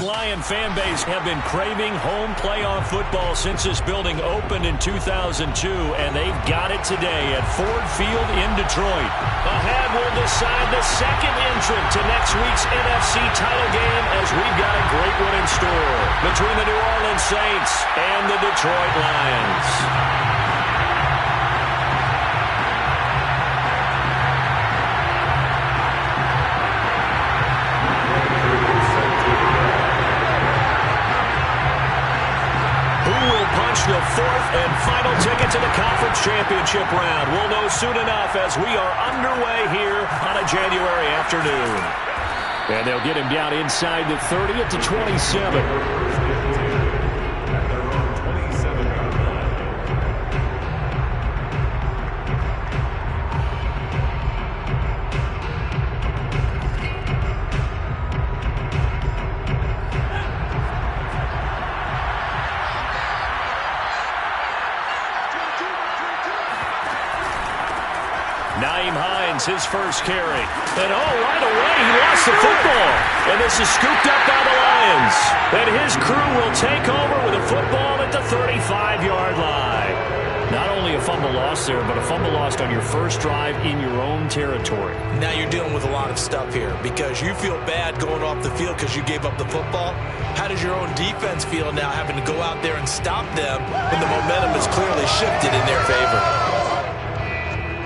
This Lion fan base have been craving home playoff football since this building opened in 2002, and they've got it today at Ford Field in Detroit. Ahead will decide the second entrant to next week's NFC title game, as we've got a great one in store between the New Orleans Saints and the Detroit Lions. The fourth and final ticket to the conference championship round. We'll know soon enough as we are underway here on a January afternoon. And they'll get him down inside the 30 at the 27. His first carry. And right away he lost the football. And this is scooped up by the Lions. And his crew will take over with a football at the 35-yard line. Not only a fumble lost there, but a fumble lost on your first drive in your own territory. Now you're dealing with a lot of stuff here because you feel bad going off the field because you gave up the football. How does your own defense feel now having to go out there and stop them when the momentum is clearly shifted in their favor?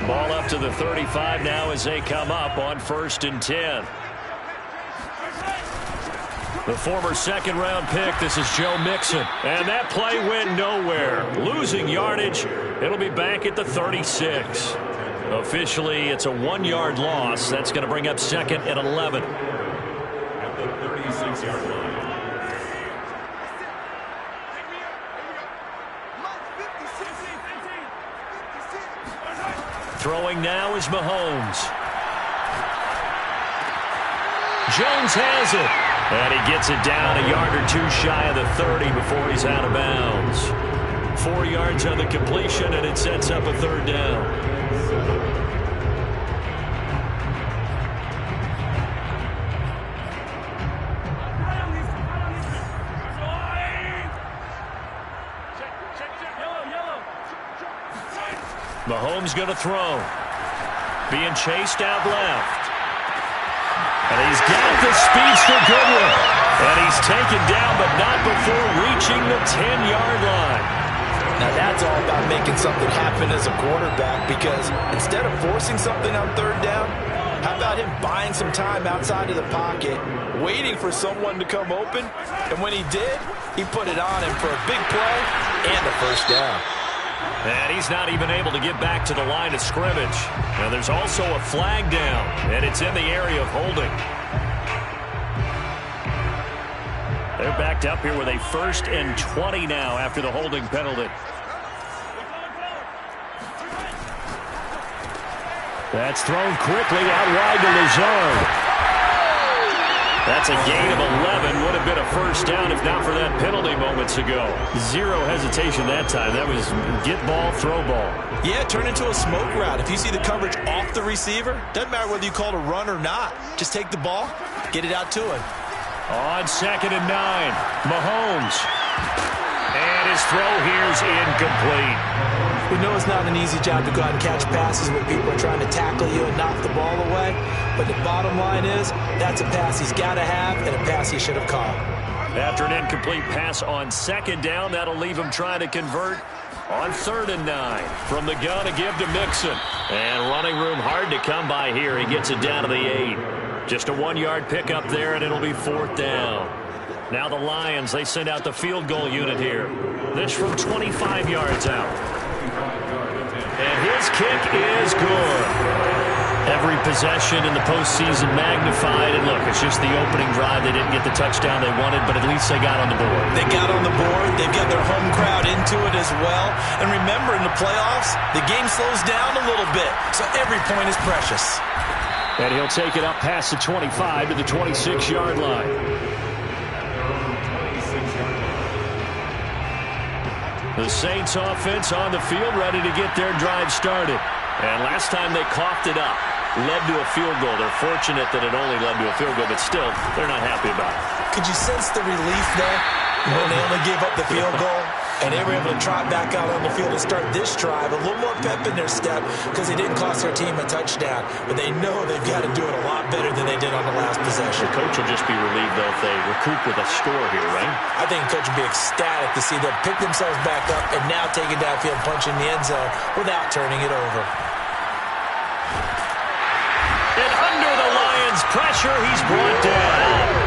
Ball up to the 35 now as they come up on 1st and 10. The former second-round pick, this is Joe Mixon. And that play went nowhere. Losing yardage. It'll be back at the 36. Officially, it's a 1-yard loss. That's going to bring up 2nd and 11. At the 36-yard line. Throwing now is Mahomes. Jones has it. And he gets it down a yard or two shy of the 30 before he's out of bounds. 4 yards on the completion, and it sets up a 3rd down. Mahomes going to throw. Being chased out left. And he's got the speedster Goodwin. And he's taken down, but not before reaching the 10-yard line. Now that's all about making something happen as a quarterback, because instead of forcing something on 3rd down, how about him buying some time outside of the pocket, waiting for someone to come open, and when he did, he put it on him for a big play and a 1st down. And he's not even able to get back to the line of scrimmage. Now there's also a flag down, and it's in the area of holding. They're backed up here with a 1st and 20 now after the holding penalty. That's thrown quickly out wide to Lazard. That's a gain of 11. Would have been a 1st down if not for that penalty moments ago. Zero hesitation that time. That was get ball, throw ball. Yeah, turn into a smoke route. If you see the coverage off the receiver, doesn't matter whether you call it a run or not. Just take the ball, get it out to him. On 2nd and 9, Mahomes. And his throw here's incomplete. We know it's not an easy job to go out and catch passes when people are trying to tackle you and knock the ball away. But the bottom line is, that's a pass he's got to have and a pass he should have caught. After an incomplete pass on 2nd down, that'll leave him trying to convert on 3rd and 9. From the gun, a give to Mixon. And running room hard to come by here. He gets it down to the 8. Just a 1-yard pickup there, and it'll be 4th down. Now the Lions, they send out the field goal unit here. This from 25 yards out. And his kick is good. Every possession in the postseason magnified. And look, it's just the opening drive. They didn't get the touchdown they wanted, but at least they got on the board. They got on the board. They've got their home crowd into it as well. And remember, in the playoffs, the game slows down a little bit. So every point is precious. And he'll take it up past the 25 to the 26-yard line. The Saints offense on the field, ready to get their drive started. And last time they coughed it up, led to a field goal. They're fortunate that it only led to a field goal, but still, they're not happy about it. Could you sense the relief there when they only gave up the field goal? And they were able to trot back out on the field and start this drive. A little more pep in their step because they didn't cost their team a touchdown. But they know they've got to do it a lot better than they did on the last possession. The coach will just be relieved, though, if they recoup with a score here, right? I think the coach will be ecstatic to see them pick themselves back up and now take it downfield, punch in the end zone without turning it over. And under the Lions' pressure, he's brought down.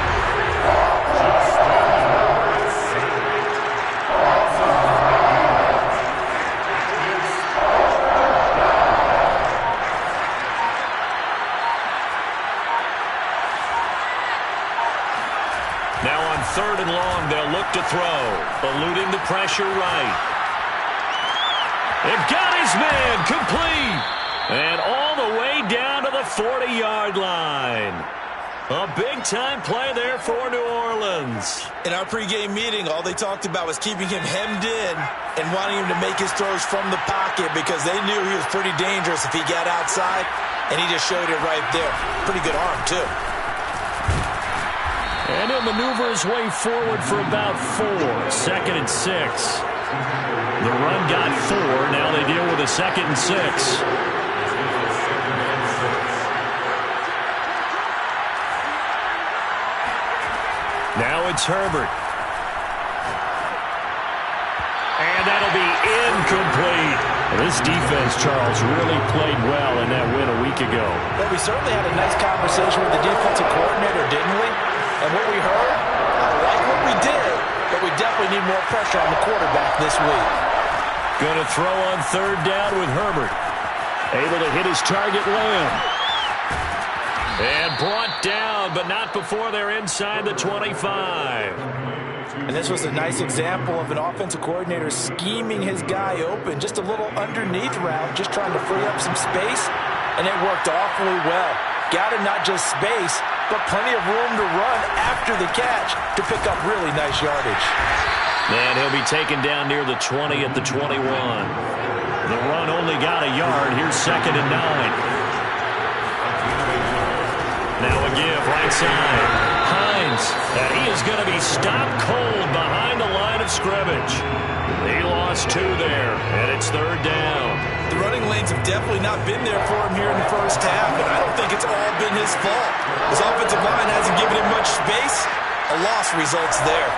Now on 3rd and long, they'll look to throw. Eluding the pressure right. They've got his man complete. And all the way down to the 40-yard line. A big-time play there for New Orleans. In our pregame meeting, all they talked about was keeping him hemmed in and wanting him to make his throws from the pocket because they knew he was pretty dangerous if he got outside, and he just showed it right there. Pretty good arm, too. And he'll maneuver his way forward for about 4. 2nd and 6. The run got 4. Now they deal with a 2nd and 6. Now it's Herbert. And that'll be incomplete. This defense, Charles, really played well in that win a week ago. Well, we certainly had a nice conversation with the defensive coordinator, didn't we? And what we heard, I like what we did, but we definitely need more pressure on the quarterback this week. Going to throw on 3rd down with Herbert. Able to hit his target, Lamb. And brought down, but not before they're inside the 25. And this was a nice example of an offensive coordinator scheming his guy open. Just a little underneath route, just trying to free up some space. And it worked awfully well. Got him not just space, but plenty of room to run after the catch to pick up really nice yardage. And he'll be taken down near the 20 at the 21. The run only got a yard. Here's 2nd and 9. Now a give right side. Hines, and he is going to be stopped cold behind the line of scrimmage. He lost 2 there, and it's 3rd down. The running lanes have definitely not been there for him here in the first half, and I don't think it's all been his fault. His offensive line hasn't given him much space. A loss results there.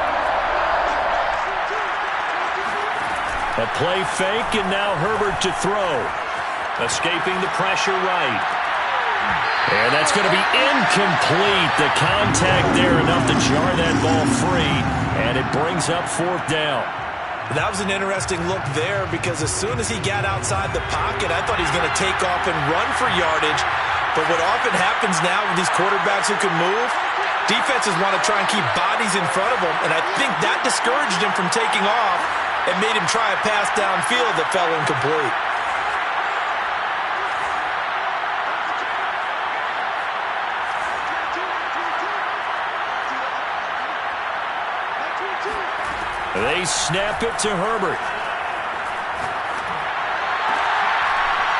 A play fake, and now Herbert to throw. Escaping the pressure right. And that's going to be incomplete. The contact there enough to jar that ball free, and it brings up 4th down. That was an interesting look there because as soon as he got outside the pocket, I thought he was going to take off and run for yardage. But what often happens now with these quarterbacks who can move, defenses want to try and keep bodies in front of them, and I think that discouraged him from taking off and made him try a pass downfield that fell incomplete. They snap it to Herbert.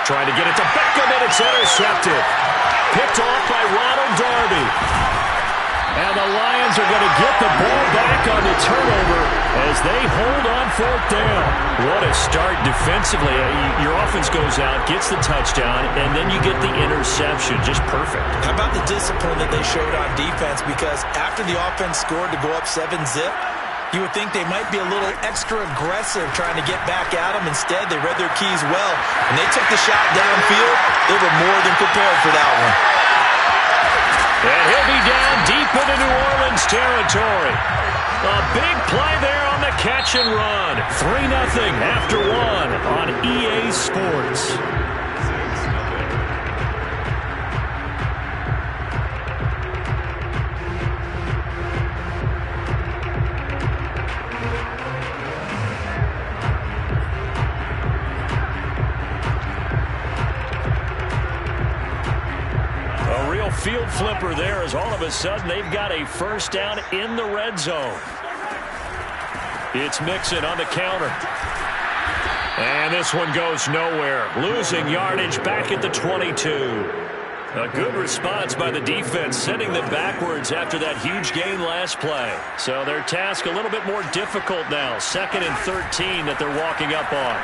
Trying to get it to Beckham, and it's intercepted. Picked off by Ronald Darby. And the Lions are going to get the ball back on the turnover as they hold on 4th down. What a start defensively. Your offense goes out, gets the touchdown, and then you get the interception. Just perfect. How about the discipline that they showed on defense? Because after the offense scored to go up 7-zip, you would think they might be a little extra aggressive trying to get back at them. Instead, they read their keys well, and they took the shot downfield. They were more than prepared for that one. And he'll be down deep into New Orleans territory. A big play there on the catch and run. 3-0 after 1 on EA Sports. Field flipper there as all of a sudden they've got a 1st down in the red zone. It's Mixon on the counter. And this one goes nowhere. Losing yardage back at the 22. A good response by the defense, sending them backwards after that huge gain last play. So their task a little bit more difficult now. 2nd and 13 that they're walking up on.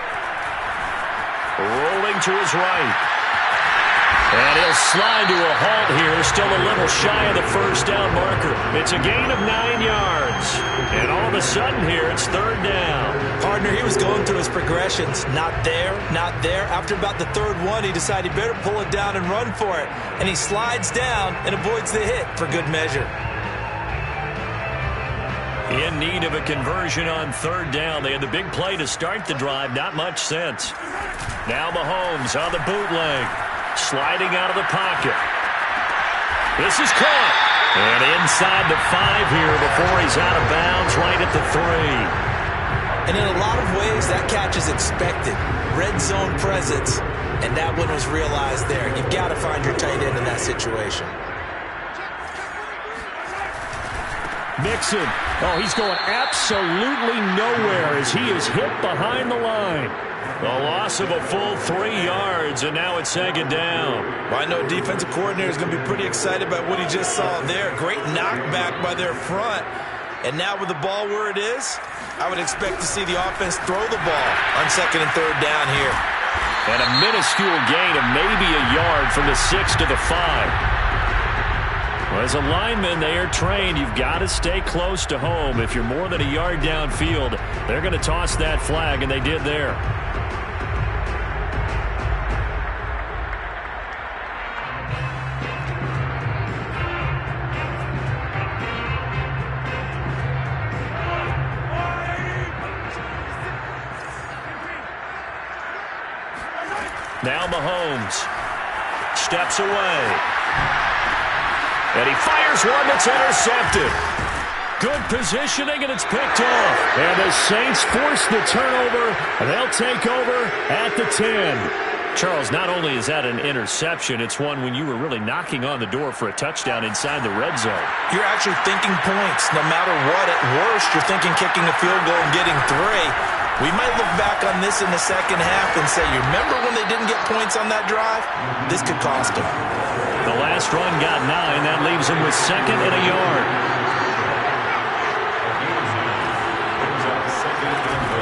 Rolling to his right. And he'll slide to a halt here, still a little shy of the first down marker. It's a gain of 9 yards. And all of a sudden here, it's 3rd down. Partner, he was going through his progressions. Not there, not there. After about the 3rd one, he decided he better pull it down and run for it. And he slides down and avoids the hit for good measure. In need of a conversion on 3rd down. They had the big play to start the drive. Not much sense. Now Mahomes on the bootleg. Sliding out of the pocket. This is caught. And inside the 5 here before he's out of bounds right at the 3. And in a lot of ways, that catch is expected. Red zone presence. And that one was realized there. You've got to find your tight end in that situation. Mixon. Oh, he's going absolutely nowhere as he is hit behind the line. A loss of a full 3 yards, and now it's 2nd down. Well, I know defensive coordinator is going to be pretty excited by what he just saw there. Great knockback by their front. And now with the ball where it is, I would expect to see the offense throw the ball on 2nd and 3rd down here. And a minuscule gain of maybe a yard from the 6 to the 5. Well, as a lineman, they are trained. You've got to stay close to home. If you're more than a yard downfield, they're going to toss that flag, and they did there. Now Mahomes steps away. And he fires one that's intercepted. Good positioning, and it's picked off. And the Saints force the turnover, and they'll take over at the 10. Charles, not only is that an interception, it's one when you were really knocking on the door for a touchdown inside the red zone. You're actually thinking points. No matter what, at worst, you're thinking kicking a field goal and getting 3. We might look back on this in the second half and say, you remember when they didn't get points on that drive? This could cost them. The last run got 9. That leaves them with 2nd and a yard.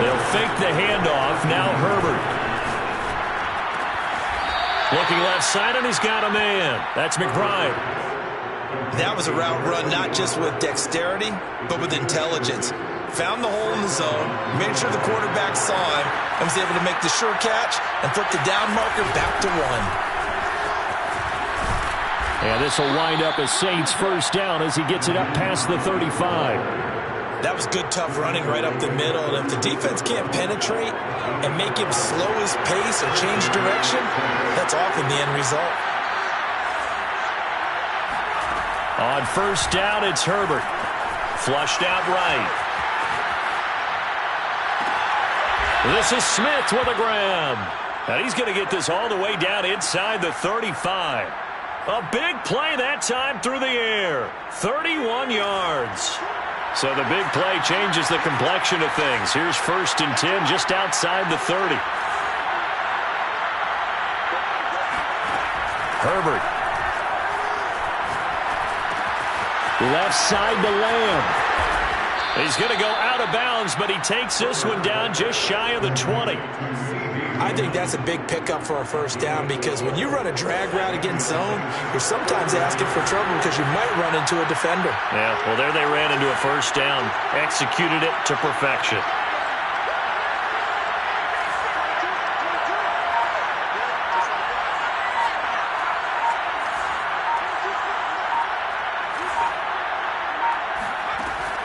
They'll fake the handoff. Now Herbert. Looking left side, and he's got a man. That's McBride. That was a route run not just with dexterity, but with intelligence. Found the hole in the zone, made sure the quarterback saw him, and was able to make the sure catch and put the down marker back to 1. And this will wind up as Saints 1st down as he gets it up past the 35. That was good, tough running right up the middle. And if the defense can't penetrate and make him slow his pace or change direction, that's often the end result. On 1st down, it's Herbert. Flushed out right. This is Smith with a grab. And he's going to get this all the way down inside the 35. A big play that time through the air. 31 yards. So the big play changes the complexion of things. Here's 1st and 10 just outside the 30. Herbert. Left side to Lamb. He's going to go out of bounds, but he takes this one down just shy of the 20. I think that's a big pickup for a 1st down because when you run a drag route against zone, you're sometimes asking for trouble because you might run into a defender. Yeah, well, there they ran into a 1st down. Executed it to perfection.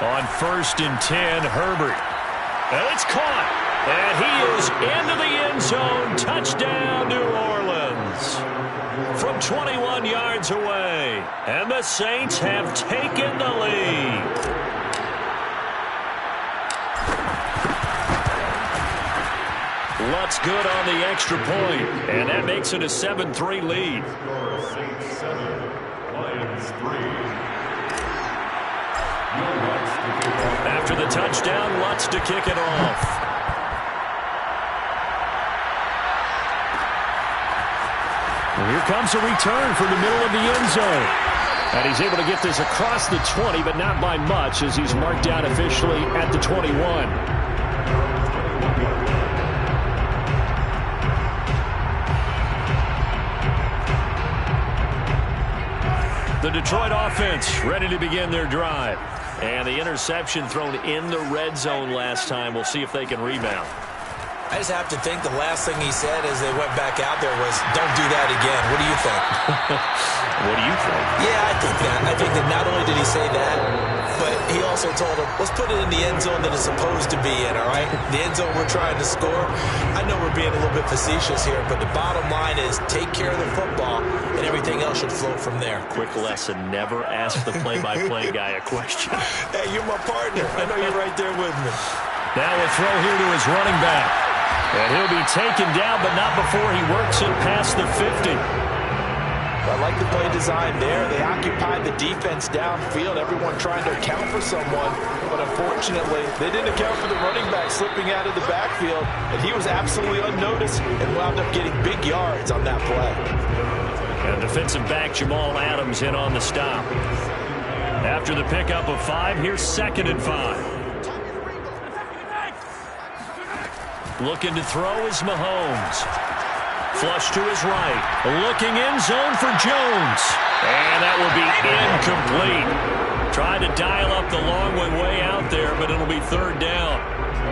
On 1st and 10, Herbert. And it's caught. And he is into the end zone. Touchdown, New Orleans. From 21 yards away. And the Saints have taken the lead. Lutz good on the extra point. And that makes it a 7-3 lead. Saints 7, Lions 3. After the touchdown, Lutz to kick it off. And here comes a return from the middle of the end zone. And he's able to get this across the 20, but not by much, as he's marked down officially at the 21. The Detroit offense ready to begin their drive. And the interception thrown in the red zone last time. We'll see if they can rebound. I just have to think the last thing he said as they went back out there was, don't do that again. What do you think? What do you think? Yeah, I think that. I think that not only did he say that, but he also told him, let's put it in the end zone that it's supposed to be in, all right? The end zone we're trying to score. I know we're being a little bit facetious here, but the bottom line is take care of the football, and everything else should flow from there. Quick lesson, never ask the play-by-play guy a question. Hey, you're my partner. I know you're right there with me. Now a throw here to his running back. And he'll be taken down, but not before he works it past the 50. I like the play design there. They occupied the defense downfield, everyone trying to account for someone. But unfortunately, they didn't account for the running back slipping out of the backfield. And he was absolutely unnoticed and wound up getting big yards on that play. And defensive back Jamal Adams in on the stop. After the pickup of 5, here's 2nd and 5. Looking to throw is Mahomes. Flush to his right. Looking in zone for Jones. And that will be incomplete. Tried to dial up the long one way out there, but it'll be 3rd down.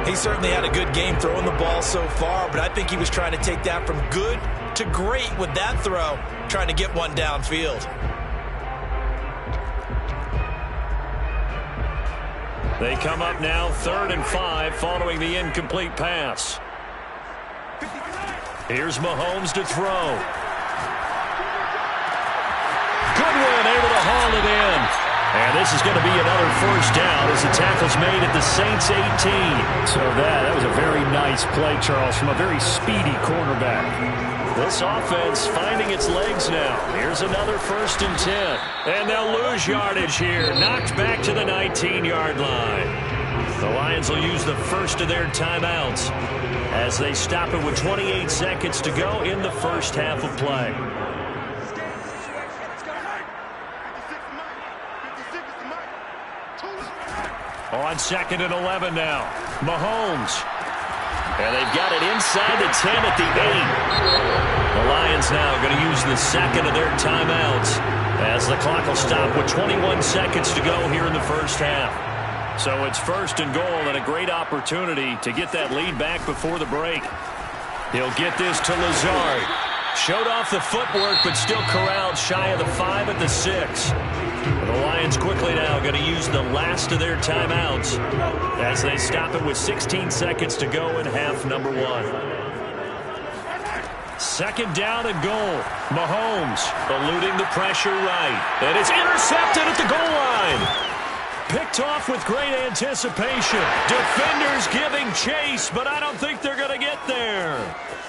He certainly had a good game throwing the ball so far, but I think he was trying to take that from good to great with that throw, trying to get one downfield. They come up now 3rd and 5 following the incomplete pass. Here's Mahomes to throw. Goodwin able to haul it in. And this is going to be another 1st down as the tackle's made at the Saints 18. So that was a very nice play, Charles, from a very speedy quarterback. This offense finding its legs now. Here's another 1st and 10. And they'll lose yardage here. Knocked back to the 19-yard line. The Lions will use the first of their timeouts as they stop it with 28 seconds to go in the first half of play. On 2nd and 11 now. Mahomes. And they've got it inside the 10 at the 8. The Lions now going to use the 2nd of their timeouts as the clock will stop with 21 seconds to go here in the first half. So it's 1st and goal and a great opportunity to get that lead back before the break. He'll get this to Lazard. Showed off the footwork, but still corralled shy of the 5 at the 6. The Lions quickly now going to use the last of their timeouts as they stop it with 16 seconds to go in half number 1. 2nd down and goal. Mahomes eluding the pressure right. And it's intercepted at the goal line. Picked off with great anticipation. Defenders giving chase, but I don't think they're going to get there.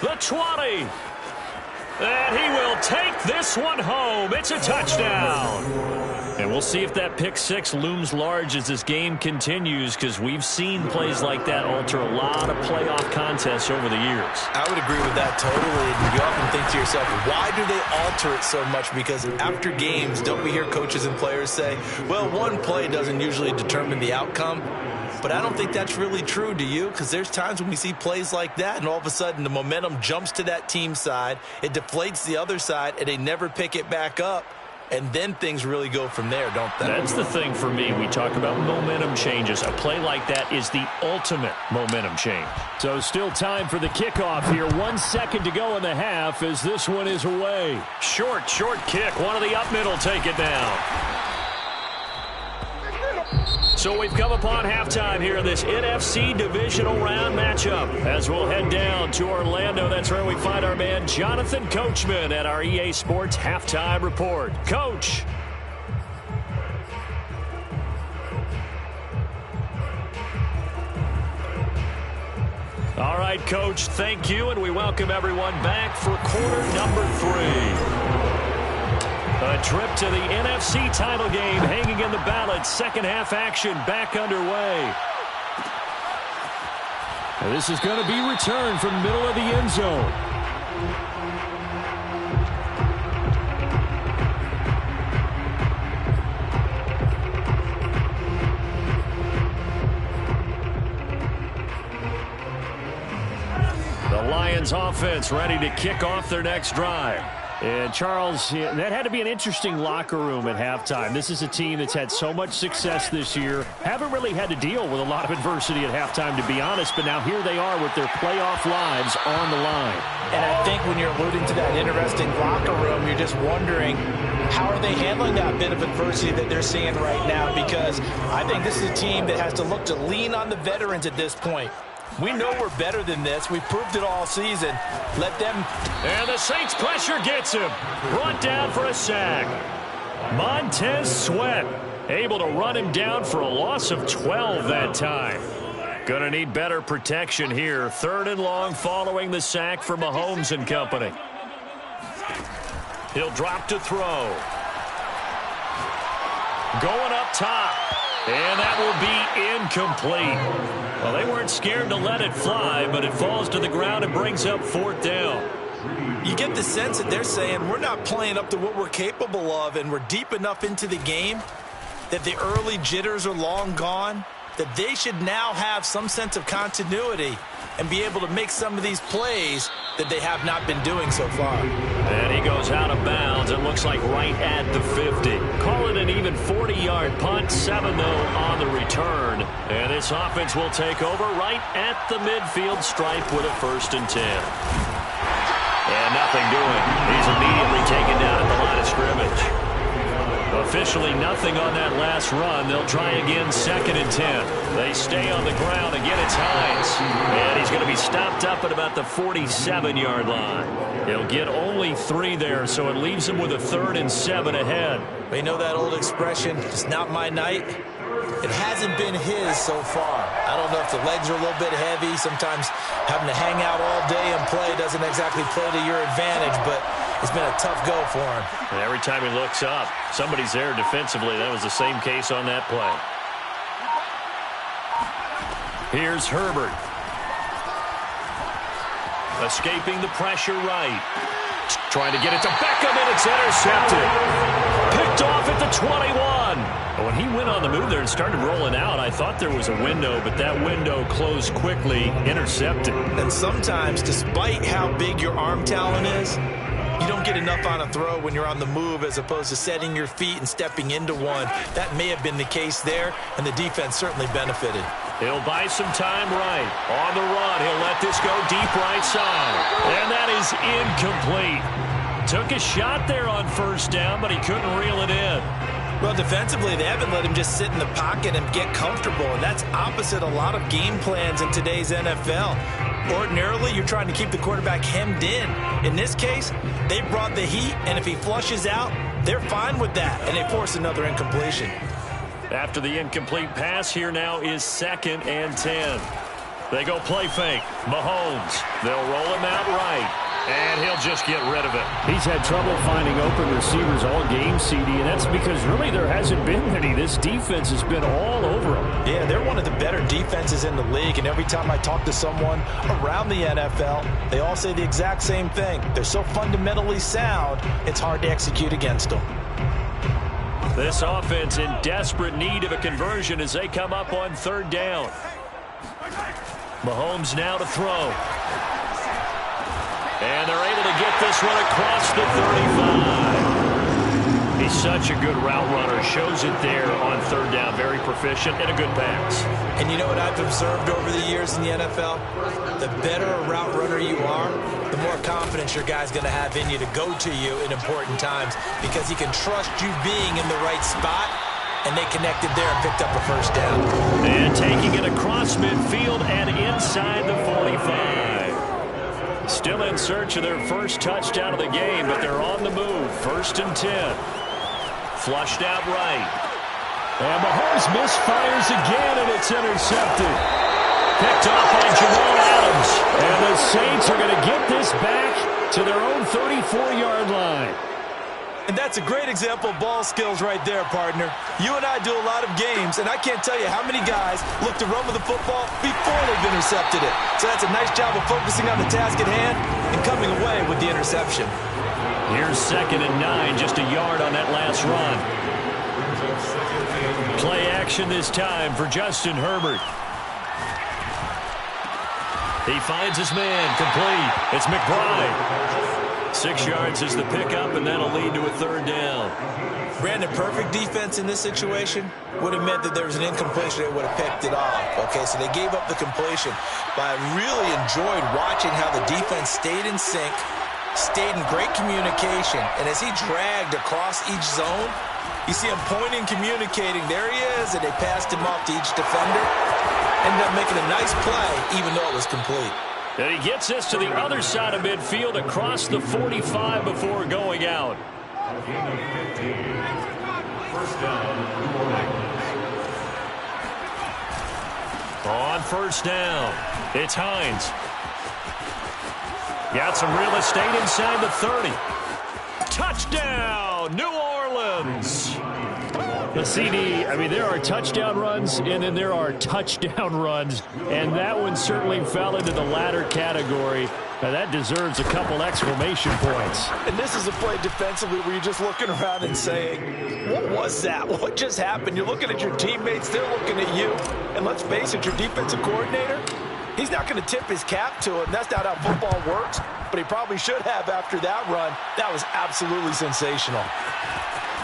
The 20. And he will take this one home. It's a touchdown. And we'll see if that pick 6 looms large as this game continues, because we've seen plays like that alter a lot of playoff contests over the years. I would agree with that totally. And you often think to yourself, why do they alter it so much? Because after games, don't we hear coaches and players say, well, one play doesn't usually determine the outcome? But I don't think that's really true, do you? Because there's times when we see plays like that, and all of a sudden the momentum jumps to that team side, it deflates the other side, and they never pick it back up. And then things really go from there, don't they? That's the thing for me. We talk about momentum changes. A play like that is the ultimate momentum change. So still time for the kickoff here. 1 second to go in the half as this one is away. Short kick. One of the up middle take it down. So we've come upon halftime here in this NFC divisional round matchup. As we'll head down to Orlando, that's where we find our man Jonathan Coachman at our EA Sports Halftime Report. Coach. All right, Coach, thank you, and we welcome everyone back for quarter number 3. A trip to the NFC title game hanging in the balance. Second half action back underway. And this is going to be returned from the middle of the end zone. Lions offense ready to kick off their next drive. And, Charles, that had to be an interesting locker room at halftime. This is a team that's had so much success this year. Haven't really had to deal with a lot of adversity at halftime, to be honest. But now here they are with their playoff lives on the line. And I think when you're alluding to that interesting locker room, you're just wondering, how are they handling that bit of adversity that they're seeing right now? Because I think this is a team that has to look to lean on the veterans at this point. We know we're better than this. We've proved it all season. Let them. And the Saints pressure gets him. Brought down for a sack. Montez Sweat able to run him down for a loss of 12 that time. Gonna need better protection here. 3rd and long following the sack for Mahomes and company. He'll drop to throw. Going up top. And that will be incomplete. Well, they weren't scared to let it fly, but it falls to the ground and brings up 4th down. You get the sense that they're saying we're not playing up to what we're capable of, and we're deep enough into the game that the early jitters are long gone, that they should now have some sense of continuity and be able to make some of these plays that they have not been doing so far. And he goes out of bounds. It looks like right at the 50. Call it an even 40-yard punt, 7-0 on the return. And this offense will take over right at the midfield stripe with a 1st and 10. And nothing doing. He's immediately taken down at the line of scrimmage. Officially nothing on that last run. They'll try again, 2nd and 10. They stay on the ground. Again, it's Hines. And he's going to be stopped up at about the 47-yard line. He'll get only 3 there, so it leaves him with a 3rd and 7 ahead. We know that old expression, it's not my night. It hasn't been his so far. I don't know if the legs are a little bit heavy. Sometimes having to hang out all day and play doesn't exactly play to your advantage, but it's been a tough go for him. And every time he looks up, somebody's there defensively. That was the same case on that play. Here's Herbert. Escaping the pressure right. Trying to get it to Beckham, and it's intercepted. Picked off at the 21. When he went on the move there and started rolling out, I thought there was a window, but that window closed quickly, intercepted. And sometimes, despite how big your arm talent is, you don't get enough on a throw when you're on the move as opposed to setting your feet and stepping into one. That may have been the case there, and the defense certainly benefited. He'll buy some time right. On the run, he'll let this go deep right side. And that is incomplete. Took a shot there on 1st down, but he couldn't reel it in. Well, defensively, they haven't let him just sit in the pocket and get comfortable, and that's opposite a lot of game plans in today's NFL. Ordinarily, you're trying to keep the quarterback hemmed in. In this case, they brought the heat, and if he flushes out, they're fine with that, and they force another incompletion. After the incomplete pass, here now is 2nd and 10. They go play fake. Mahomes. They'll roll him out right. And he'll just get rid of it. He's had trouble finding open receivers all game, CD, and that's because really there hasn't been any. This defense has been all over him. Yeah, they're one of the better defenses in the league, and every time I talk to someone around the NFL, they all say the exact same thing. They're so fundamentally sound, it's hard to execute against them. This offense in desperate need of a conversion as they come up on 3rd down. Mahomes now to throw. And they're able to get this one across the 35. He's such a good route runner. Shows it there on 3rd down. Very proficient and a good pass. And you know what I've observed over the years in the NFL? The better a route runner you are, the more confidence your guy's going to have in you to go to you in important times because he can trust you being in the right spot, and they connected there and picked up a 1st down. And taking it across midfield and inside the 45. Still in search of their first touchdown of the game, but they're on the move. 1st and 10. Flushed out right. And Mahomes misfires again, and it's intercepted. Picked off by Jamal Adams. And the Saints are going to get this back to their own 34-yard line. And that's a great example of ball skills right there, partner. You and I do a lot of games, and I can't tell you how many guys look to run with the football before they've intercepted it. So that's a nice job of focusing on the task at hand and coming away with the interception. Here's 2nd and 9, just a yard on that last run. Play action this time for Justin Herbert. He finds his man, complete. It's McBride. 6 yards is the pickup, and that'll lead to a third down. Brandon, perfect defense in this situation would have meant that there was an incompletion. They would have picked it off. Okay, so they gave up the completion. But I really enjoyed watching how the defense stayed in sync, stayed in great communication. And as he dragged across each zone, you see him pointing, communicating. There he is, and they passed him off to each defender. Ended up making a nice play, even though it was complete. And he gets us to the other side of midfield across the 45 before going out. First down, New Orleans. On first down, it's Hines. Got some real estate inside the 30. Touchdown, New Orleans. The CD, I mean, there are touchdown runs, and then there are touchdown runs, and that one certainly fell into the latter category. Now, that deserves a couple exclamation points. And this is a play defensively where you're just looking around and saying, what was that? What just happened? You're looking at your teammates, they're looking at you. And let's face it, your defensive coordinator, he's not going to tip his cap to it. That's not how football works, but he probably should have after that run. That was absolutely sensational.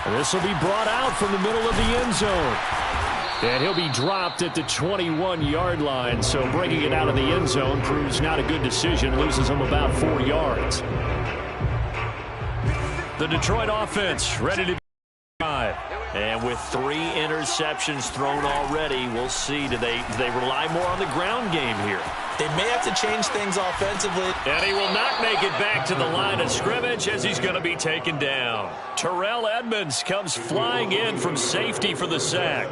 And this will be brought out from the middle of the end zone. And he'll be dropped at the 21-yard line, so bringing it out of the end zone proves not a good decision, loses him about 4 yards. The Detroit offense ready to drive. And with 3 interceptions thrown already, we'll see, do they rely more on the ground game here? They may have to change things offensively. And he will not make it back to the line of scrimmage as he's going to be taken down. Terrell Edmunds comes flying in from safety for the sack.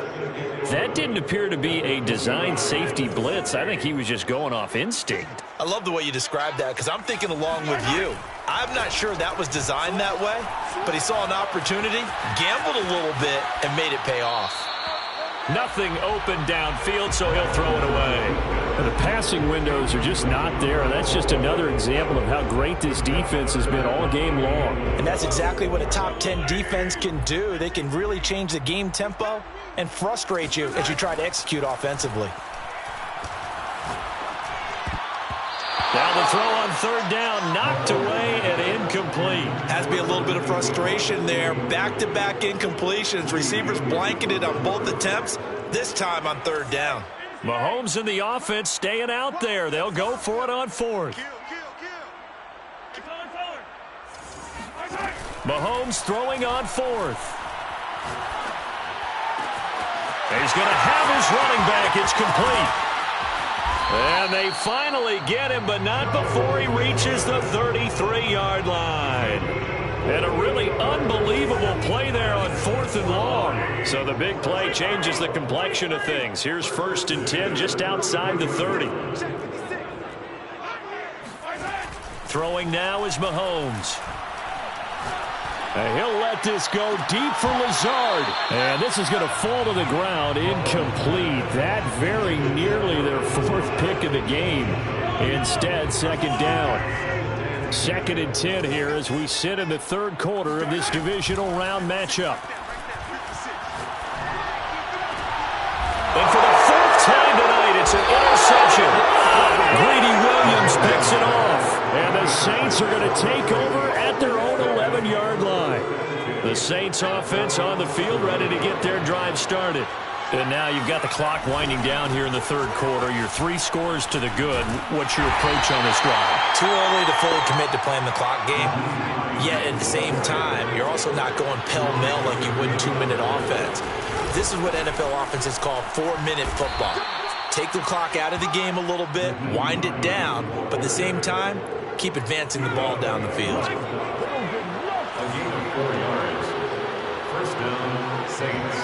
That didn't appear to be a designed safety blitz. I think he was just going off instinct. I love the way you described that because I'm thinking along with you. I'm not sure that was designed that way, but he saw an opportunity, gambled a little bit, and made it pay off. Nothing open downfield, so he'll throw it away. The passing windows are just not there. That's just another example of how great this defense has been all game long. And that's exactly what a top 10 defense can do. They can really change the game tempo and frustrate you as you try to execute offensively. Now the throw on third down, knocked away and incomplete. Has to be a little bit of frustration there. Back-to-back incompletions. Receivers blanketed on both attempts, this time on third down. Mahomes and the offense staying out there. They'll go for it on fourth. Mahomes throwing on fourth. He's going to have his running back. It's complete. And they finally get him, but not before he reaches the 33-yard line. And a really unbelievable play there on 4th and long. So the big play changes the complexion of things. Here's 1st and 10 just outside the 30. Throwing now is Mahomes. And he'll let this go deep for Lazard. And this is going to fall to the ground, incomplete. That very nearly their 4th pick of the game. Instead, 2nd down. 2nd and 10 here as we sit in the 3rd quarter of this divisional round matchup. And for the 4th time tonight, it's an interception. Greedy Williams picks it off. And the Saints are going to take over at their own 11-yard line. The Saints offense on the field ready to get their drive started. And now you've got the clock winding down here in the 3rd quarter. You're 3 scores to the good. What's your approach on this drive? Too early to fully commit to playing the clock game. Yet at the same time, you're also not going pell-mell like you would 2-minute offense. This is what NFL offenses call 4-minute football. Take the clock out of the game a little bit, wind it down, but at the same time, keep advancing the ball down the field. A gain of 4 yards. First down, Saints.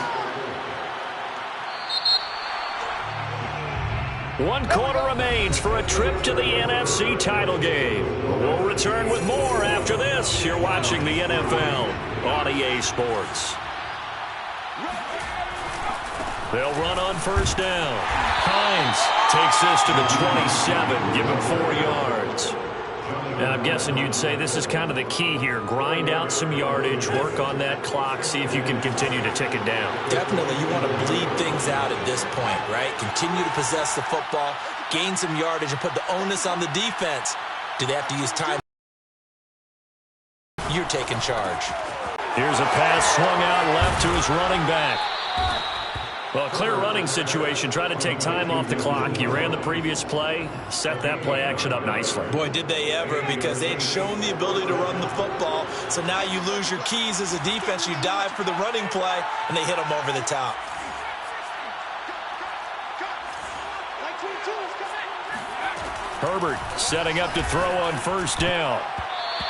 1 quarter remains for a trip to the NFC title game. We'll return with more after this. You're watching the NFL on EA Sports. They'll run on first down. Hines takes this to the 27, give him 4 yards. Now, I'm guessing you'd say this is kind of the key here. Grind out some yardage, work on that clock, see if you can continue to tick it down. Definitely, you want to bleed things out at this point, right? Continue to possess the football, gain some yardage, and put the onus on the defense. Do they have to use time? You're taking charge. Here's a pass swung out left to his running back. Well, a clear running situation. Try to take time off the clock. He ran the previous play, set that play action up nicely. Boy, did they ever, because they'd shown the ability to run the football. So now you lose your keys as a defense. You dive for the running play, and they hit them over the top. Herbert setting up to throw on first down.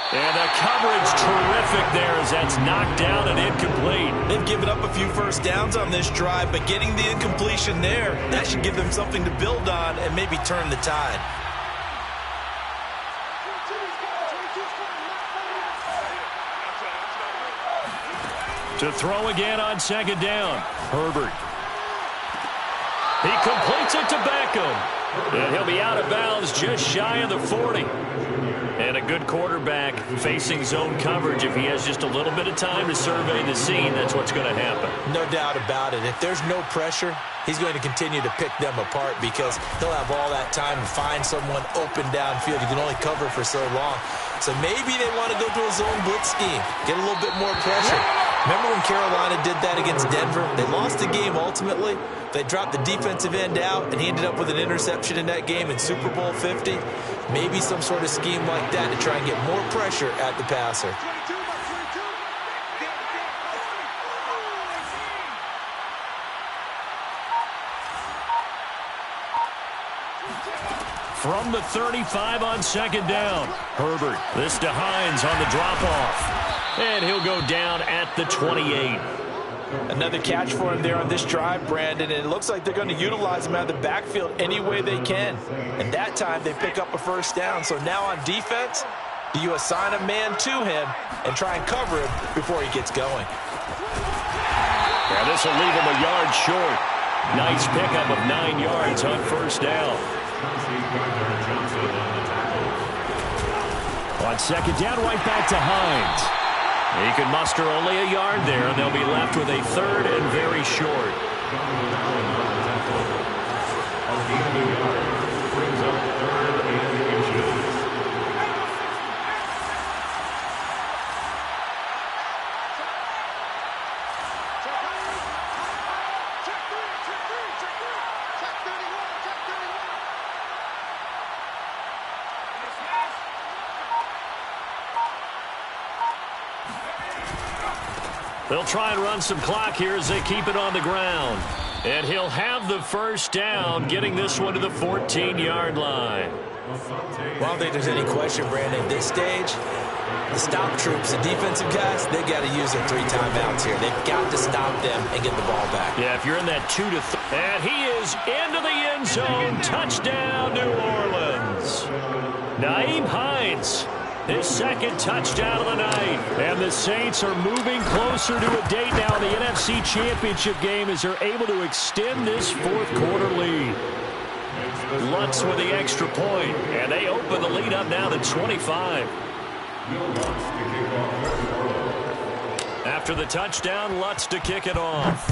And the coverage terrific there as that's knocked down and incomplete. They've given up a few first downs on this drive, but getting the incompletion there, that should give them something to build on and maybe turn the tide. To throw again on second down. Herbert. He completes it to Beckham. And he'll be out of bounds just shy of the 40. And a good quarterback facing zone coverage. If he has just a little bit of time to survey the scene, that's what's going to happen. No doubt about it. If there's no pressure, he's going to continue to pick them apart because he'll have all that time to find someone open downfield. You can only cover for so long. So maybe they want to go to a zone blitz scheme, get a little bit more pressure. Remember when Carolina did that against Denver? They lost the game ultimately. They dropped the defensive end out, and he ended up with an interception in that game in Super Bowl 50. Maybe some sort of scheme like that to try and get more pressure at the passer. From the 35 on second down. Herbert. This to Hines on the drop-off. And he'll go down at the 28. Another catch for him there on this drive, Brandon, and it looks like they're going to utilize him out of the backfield any way they can. And that time they pick up a first down. So now on defense, do you assign a man to him and try and cover him before he gets going? Yeah, this will leave him a yard short. Nice pickup of 9 yards on first down. On second down, right back to Hines. He can muster only a yard there, and they'll be left with a third and very short. Brings up 3rd and inches. They'll try and run some clock here as they keep it on the ground. And he'll have the first down, getting this one to the 14-yard line. Well, I don't think there's any question, Brandon. At this stage, the stop troops, the defensive guys, they've got to use their 3 timeouts here. They've got to stop them and get the ball back. Yeah, if you're in that 2 to 3. And he is into the end zone. Touchdown, New Orleans. Nyheim Hines. His second touchdown of the night. And the Saints are moving closer to a date now in the NFC Championship game as they're able to extend this fourth-quarter lead. Lutz with the extra point, and they open the lead up now to 25. After the touchdown, Lutz to kick it off.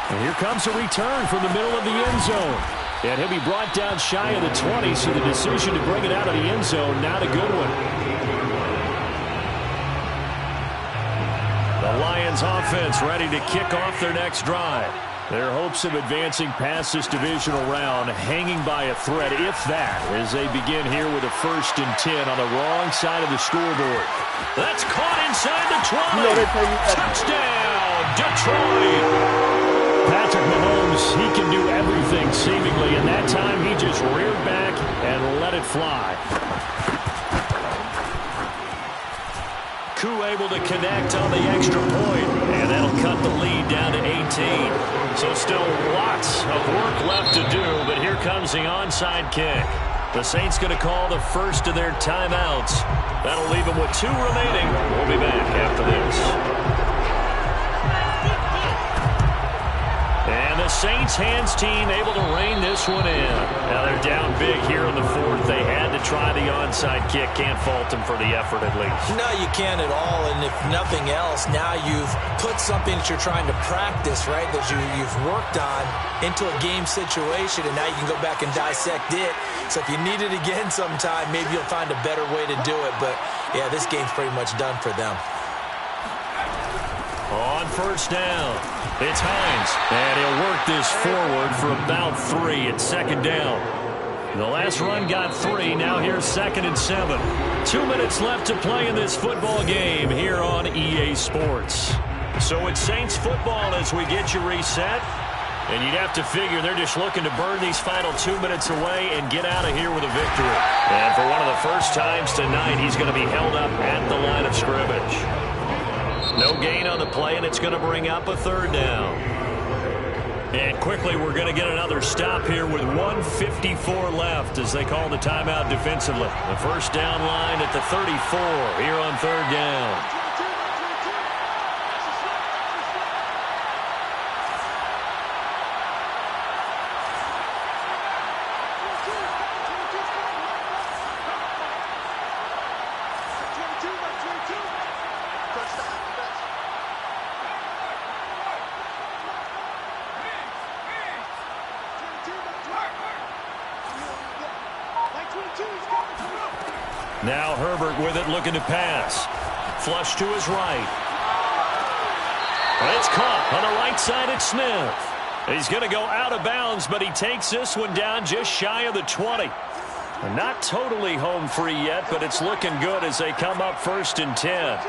And here comes a return from the middle of the end zone. And he'll be brought down shy of the 20, so the decision to bring it out of the end zone, not a good one. The Lions offense ready to kick off their next drive. Their hopes of advancing past this divisional round hanging by a thread, if that, as they begin here with a 1st and 10 on the wrong side of the scoreboard. That's caught inside the 20. Touchdown, Detroit. Patrick Mahomes, he can do everything seemingly, and that time he just reared back and let it fly. Koo able to connect on the extra point, and that'll cut the lead down to 18. So still lots of work left to do, but here comes the onside kick. The Saints going to call the first of their timeouts. That'll leave them with 2 remaining. We'll be back after this. And the Saints hands team able to rein this one in. Now they're down big here in the fourth. They had to try the onside kick. Can't fault them for the effort at least. No, you can't at all. And if nothing else, now you've put something that you're trying to practice, right, that you've worked on into a game situation, and now you can go back and dissect it. So if you need it again sometime, maybe you'll find a better way to do it. But, yeah, this game's pretty much done for them. On first down, it's Hines, and he'll work this forward for about 3 at second down. The last run got 3. Now here's 2nd and 7. 2 minutes left to play in this football game here on EA Sports. So it's Saints football as we get you reset. And you'd have to figure they're just looking to burn these final 2 minutes away and get out of here with a victory. And for one of the first times tonight, he's going to be held up at the line of scrimmage. No gain on the play, and it's going to bring up a 3rd down. And quickly, we're going to get another stop here with 1:54 left as they call the timeout defensively. The first down line at the 34 here on 3rd down. Now Herbert with it, looking to pass. Flush to his right. It's caught on the right side at Smith. He's going to go out of bounds, but he takes this one down just shy of the 20. Not totally home free yet, but it's looking good as they come up 1st and 10.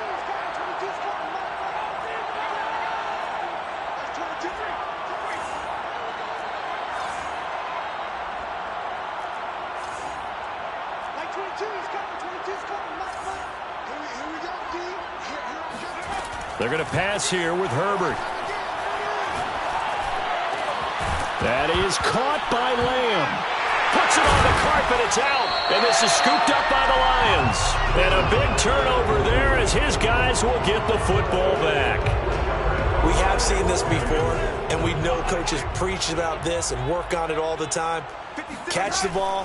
They're going to pass here with Herbert. That is caught by Lamb. Puts it on the carpet. It's out. And this is scooped up by the Lions. And a big turnover there as his guys will get the football back. We have seen this before, and we know coaches preach about this and work on it all the time. Catch the ball.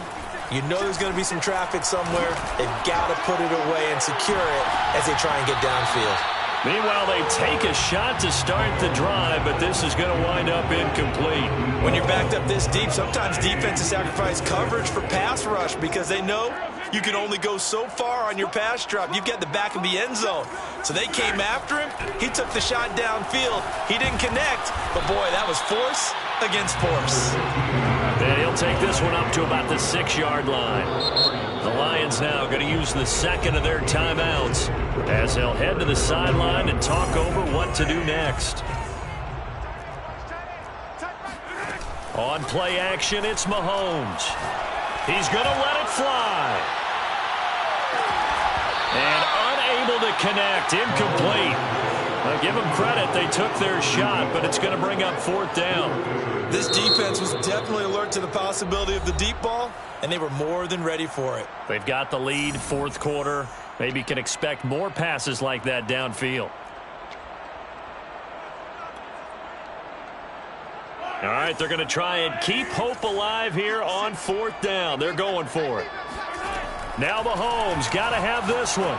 You know there's going to be some traffic somewhere. They've got to put it away and secure it as they try and get downfield. Meanwhile, they take a shot to start the drive, but this is going to wind up incomplete. When you're backed up this deep, sometimes defenses sacrifice coverage for pass rush because they know you can only go so far on your pass drop. You've got the back of the end zone. So they came after him. He took the shot downfield. He didn't connect, but boy, that was force against force. And he'll take this one up to about the 6-yard line. The Lions now going to use the 2nd of their timeouts as they'll head to the sideline and talk over what to do next. On play action, it's Mahomes. He's going to let it fly. And unable to connect, incomplete. Now give them credit, they took their shot, but it's going to bring up 4th down. This defense was definitely alert to the possibility of the deep ball, and they were more than ready for it. They've got the lead, 4th quarter. Maybe can expect more passes like that downfield. All right, they're going to try and keep hope alive here on 4th down. They're going for it. Now Mahomes got to have this one.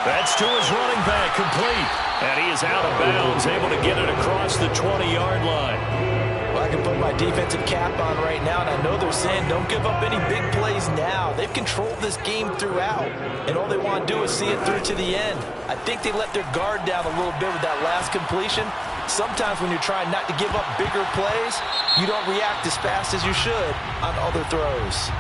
That's to his running back, complete. And he is out of bounds, able to get it across the 20-yard line. Well, I can put my defensive cap on right now, and I know they're saying don't give up any big plays now. They've controlled this game throughout, and all they want to do is see it through to the end. I think they let their guard down a little bit with that last completion. Sometimes when you're trying not to give up bigger plays, you don't react as fast as you should on other throws.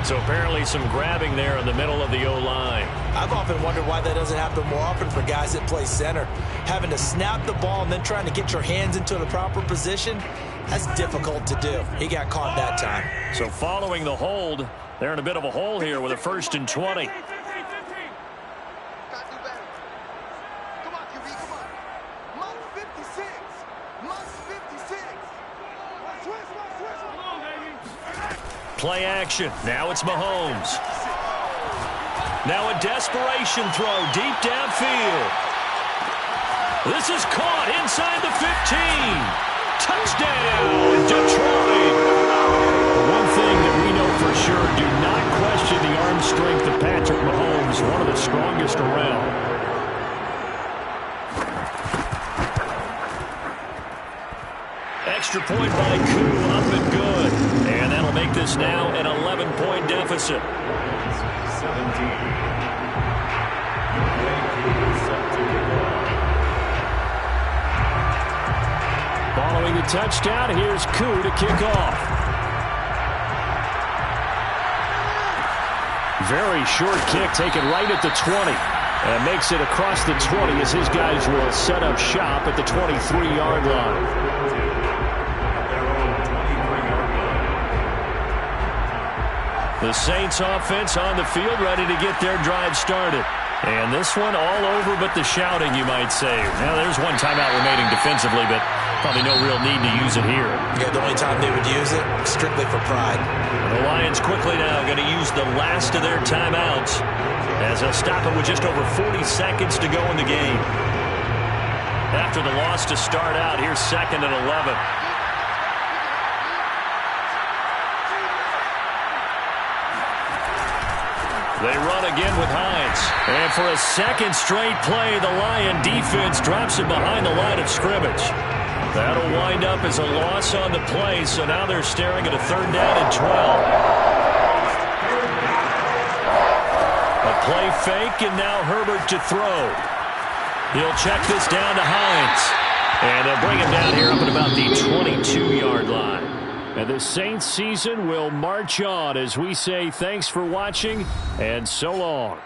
So apparently some grabbing there in the middle of the O-line. I've often wondered why that doesn't happen more often for guys that play center. Having to snap the ball and then trying to get your hands into the proper position, that's difficult to do. He got caught that time. So following the hold, they're in a bit of a hole here with a 1st and 20. Play action. Now it's Mahomes. Now a desperation throw deep downfield. This is caught inside the 15. strength of Patrick Mahomes, one of the strongest around. Extra point by Koo, up and good. And that'll make this now an 11-point deficit. 17. Set to kick off. Following the touchdown, here's Koo to kick off. Very short kick taken right at the 20. And makes it across the 20 as his guys will set up shop at the 23-yard line. The Saints offense on the field ready to get their drive started. And this one all over but the shouting, you might say. Now, there's one timeout remaining defensively, but probably no real need to use it here. Yeah, the only time they would use it, strictly for pride. The Lions quickly now going to use the last of their timeouts as they'll stop it with just over 40 seconds to go in the game. After the loss to start out, here's 2nd and 11. They run again with Hines. And for a second straight play, the Lion defense drops him behind the line of scrimmage. That'll wind up as a loss on the play, so now they're staring at a 3rd down and 12. A play fake, and now Herbert to throw. He'll check this down to Hines. And they'll bring him down here up at about the 22-yard line. And the Saints season will march on as we say thanks for watching and so long.